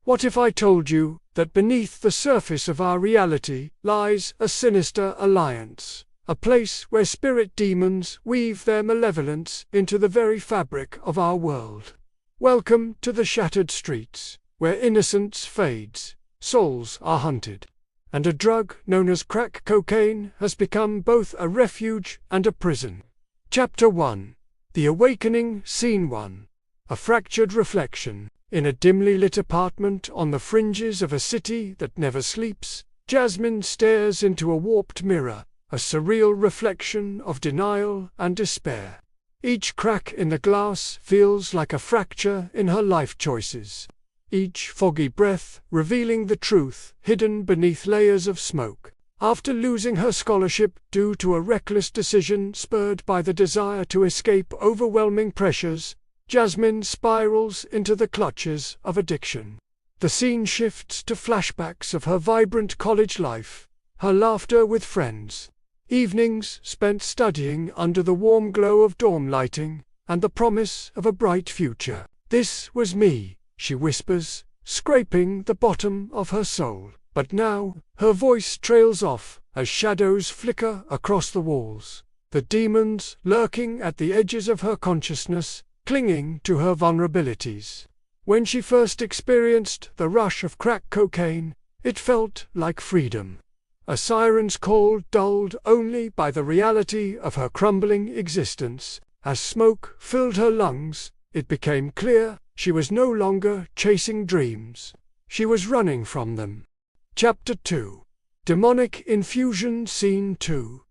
What if I told you that beneath the surface of our reality lies a sinister alliance, a place where spirit demons weave their malevolence into the very fabric of our world? Welcome to the shattered streets, where innocence fades, souls are hunted, and a drug known as crack cocaine has become both a refuge and a prison. Chapter 1. The Awakening, Scene 1. A fractured reflection. In a dimly lit apartment on the fringes of a city that never sleeps, Jasmine stares into a warped mirror, a surreal reflection of denial and despair. Each crack in the glass feels like a fracture in her life choices, each foggy breath revealing the truth hidden beneath layers of smoke. After losing her scholarship due to a reckless decision spurred by the desire to escape overwhelming pressures, Jasmine spirals into the clutches of addiction. The scene shifts to flashbacks of her vibrant college life, her laughter with friends, evenings spent studying under the warm glow of dorm lighting, and the promise of a bright future. "This was me," she whispers, scraping the bottom of her soul. But now, her voice trails off as shadows flicker across the walls, the demons lurking at the edges of her consciousness, clinging to her vulnerabilities. When she first experienced the rush of crack cocaine, it felt like freedom. A siren's call dulled only by the reality of her crumbling existence. As smoke filled her lungs, it became clear she was no longer chasing dreams. She was running from them. Chapter 2. Demonic Infusion, Scene 2.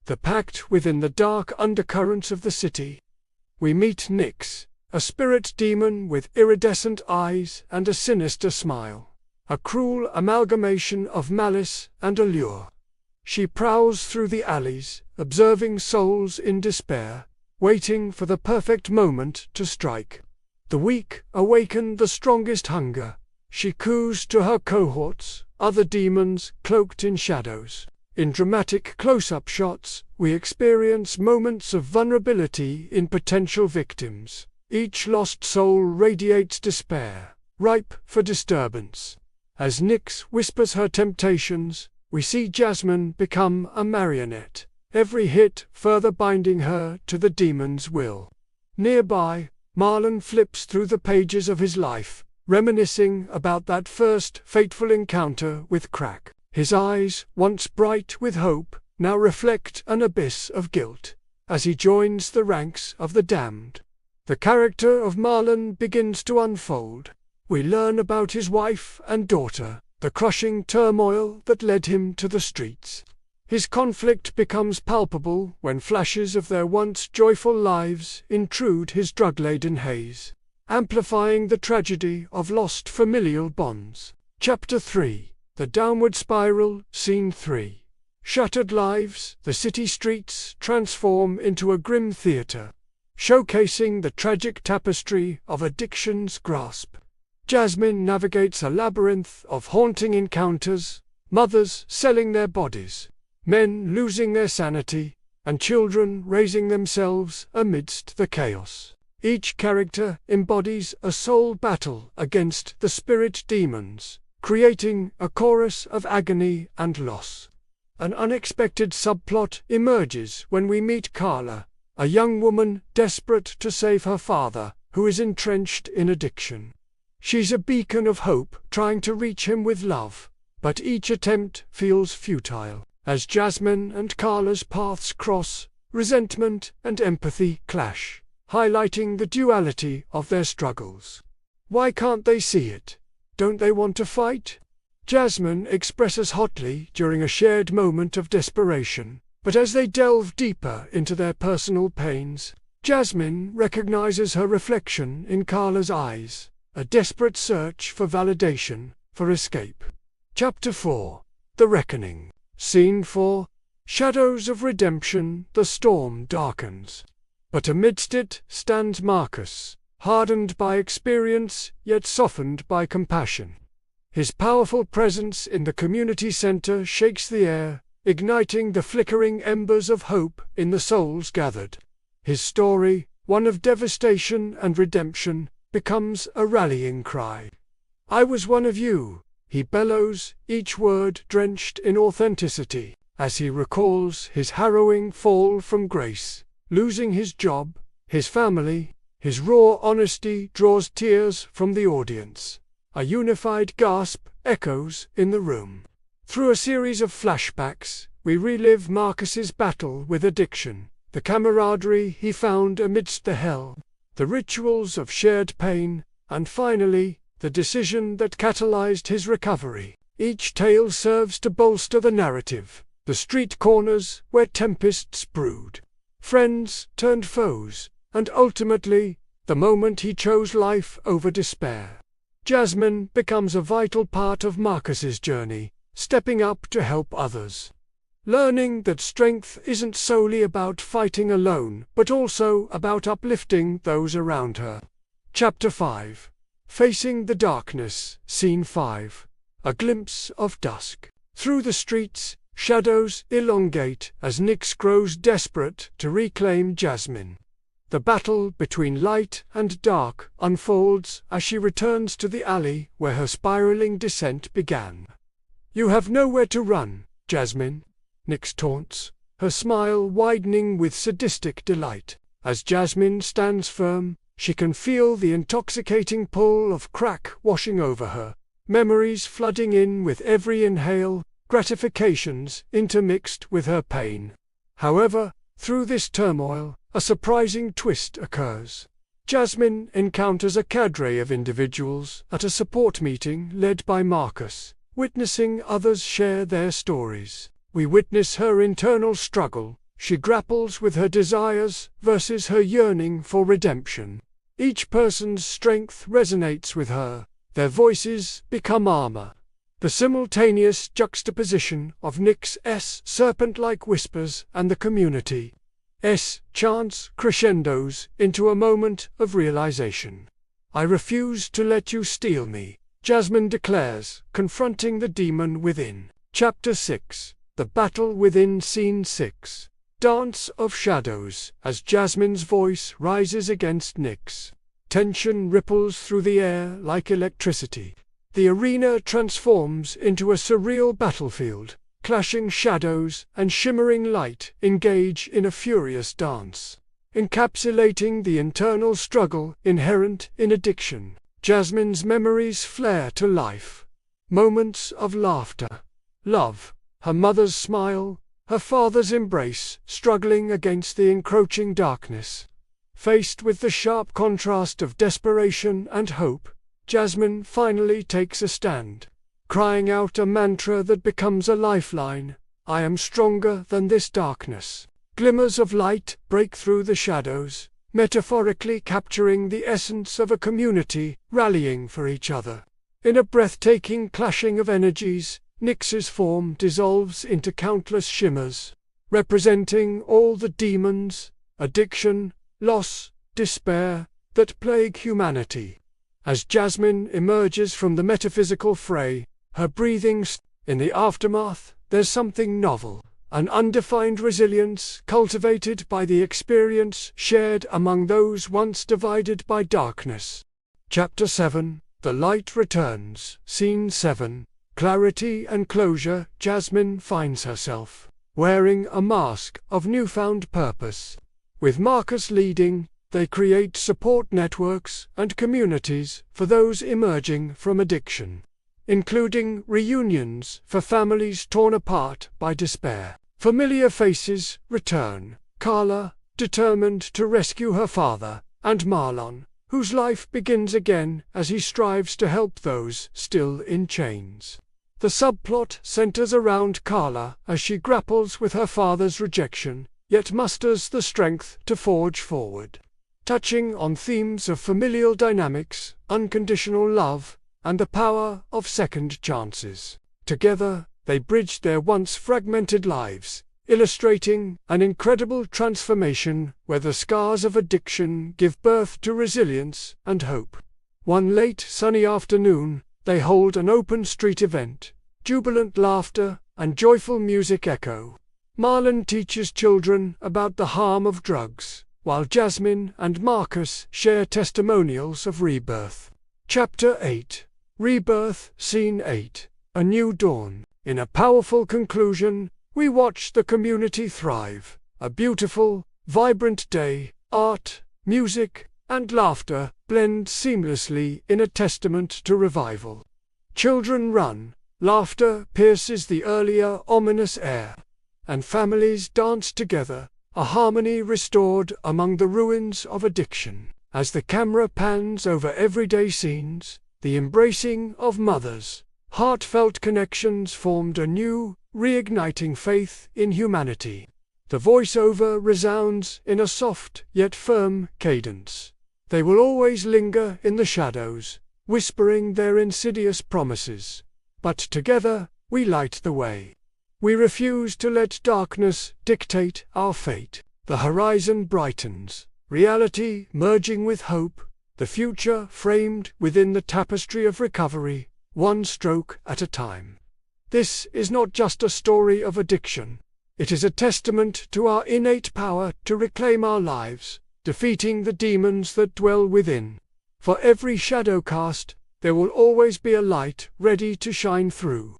The pact within the dark undercurrents of the city. We meet Nyx, a spirit demon with iridescent eyes and a sinister smile, a cruel amalgamation of malice and allure. She prowls through the alleys, observing souls in despair, waiting for the perfect moment to strike. The weak awaken the strongest hunger. She coos to her cohorts, other demons cloaked in shadows. In dramatic close-up shots, we experience moments of vulnerability in potential victims. Each lost soul radiates despair, ripe for disturbance. As Nyx whispers her temptations, we see Jasmine become a marionette, every hit further binding her to the demon's will. Nearby, Marlon flips through the pages of his life, reminiscing about that first fateful encounter with crack. His eyes, once bright with hope, now reflect an abyss of guilt. As he joins the ranks of the damned, the character of Marlon begins to unfold. We learn about his wife and daughter, the crushing turmoil that led him to the streets. His conflict becomes palpable when flashes of their once joyful lives intrude his drug-laden haze, amplifying the tragedy of lost familial bonds. Chapter 3. The Downward Spiral, Scene 3. Shattered lives, the city streets transform into a grim theater, showcasing the tragic tapestry of addiction's grasp. Jasmine navigates a labyrinth of haunting encounters, mothers selling their bodies, men losing their sanity, and children raising themselves amidst the chaos. Each character embodies a soul battle against the spirit demons, creating a chorus of agony and loss. An unexpected subplot emerges when we meet Carla, a young woman desperate to save her father, who is entrenched in addiction. She's a beacon of hope, trying to reach him with love, but each attempt feels futile. As Jasmine and Carla's paths cross, resentment and empathy clash, highlighting the duality of their struggles. Why can't they see it? Don't they want to fight? Jasmine expresses hotly during a shared moment of desperation, but as they delve deeper into their personal pains, Jasmine recognizes her reflection in Carla's eyes, a desperate search for validation, for escape. Chapter 4. The Reckoning. Scene 4. Shadows of Redemption. The storm darkens, but amidst it stands Marcus, hardened by experience, yet softened by compassion. His powerful presence in the community center shakes the air, igniting the flickering embers of hope in the souls gathered. His story, one of devastation and redemption, becomes a rallying cry. I was one of you, he bellows, each word drenched in authenticity, as he recalls his harrowing fall from grace, losing his job, his family. His raw honesty draws tears from the audience. A unified gasp echoes in the room. Through a series of flashbacks, we relive Marcus's battle with addiction, the camaraderie he found amidst the hell, the rituals of shared pain, and finally, the decision that catalyzed his recovery. Each tale serves to bolster the narrative, the street corners where tempests brewed, friends turned foes, and ultimately, the moment he chose life over despair. Jasmine becomes a vital part of Marcus's journey, stepping up to help others. Learning that strength isn't solely about fighting alone, but also about uplifting those around her. Chapter 5. Facing the Darkness, Scene 5. A glimpse of dusk. Through the streets, shadows elongate as Nyx grows desperate to reclaim Jasmine. The battle between light and dark unfolds as she returns to the alley where her spiraling descent began. You have nowhere to run, Jasmine, Nyx taunts, her smile widening with sadistic delight. As Jasmine stands firm, she can feel the intoxicating pull of crack washing over her, memories flooding in with every inhale, gratifications intermixed with her pain. However, through this turmoil, a surprising twist occurs. Jasmine encounters a cadre of individuals at a support meeting led by Marcus. Witnessing others share their stories, we witness her internal struggle. She grapples with her desires versus her yearning for redemption. Each person's strength resonates with her, their voices become armor. The simultaneous juxtaposition of Nyx's serpent-like whispers and the community's chants crescendos into a moment of realization. I refuse to let you steal me, Jasmine declares, confronting the demon within. Chapter 6. The Battle Within, Scene 6. Dance of Shadows. As Jasmine's voice rises against Nyx, tension ripples through the air like electricity. The arena transforms into a surreal battlefield. Clashing shadows and shimmering light engage in a furious dance, encapsulating the internal struggle inherent in addiction. Jasmine's memories flare to life. Moments of laughter, love, her mother's smile, her father's embrace, struggling against the encroaching darkness. Faced with the sharp contrast of desperation and hope, Jasmine finally takes a stand, crying out a mantra that becomes a lifeline. I am stronger than this darkness. Glimmers of light break through the shadows, metaphorically capturing the essence of a community rallying for each other. In a breathtaking clashing of energies, Nyx's form dissolves into countless shimmers, representing all the demons, addiction, loss, despair, that plague humanity. As Jasmine emerges from the metaphysical fray, her breathing in the aftermath, there's something novel, an undefined resilience cultivated by the experience shared among those once divided by darkness. Chapter 7. The Light Returns. Scene 7. Clarity and closure. Jasmine finds herself wearing a mask of newfound purpose. With Marcus leading, they create support networks and communities for those emerging from addiction, including reunions for families torn apart by despair. Familiar faces return: Carla, determined to rescue her father, and Marlon, whose life begins again as he strives to help those still in chains. The subplot centers around Carla as she grapples with her father's rejection, yet musters the strength to forge forward. Touching on themes of familial dynamics, unconditional love, and the power of second chances. Together, they bridge their once fragmented lives, illustrating an incredible transformation where the scars of addiction give birth to resilience and hope. One late sunny afternoon, they hold an open street event. Jubilant laughter and joyful music echo. Marlon teaches children about the harm of drugs, while Jasmine and Marcus share testimonials of rebirth. Chapter 8. Rebirth, Scene 8. A New Dawn. In a powerful conclusion, we watch the community thrive. A beautiful, vibrant day, art, music, and laughter blend seamlessly in a testament to revival. Children run, laughter pierces the earlier ominous air, and families dance together, a harmony restored among the ruins of addiction. As the camera pans over everyday scenes, the embracing of mothers, heartfelt connections formed anew, reigniting faith in humanity. The voiceover resounds in a soft yet firm cadence. They will always linger in the shadows, whispering their insidious promises. But together, we light the way. We refuse to let darkness dictate our fate. The horizon brightens, reality merging with hope, the future framed within the tapestry of recovery, one stroke at a time. This is not just a story of addiction. It is a testament to our innate power to reclaim our lives, defeating the demons that dwell within. For every shadow cast, there will always be a light ready to shine through.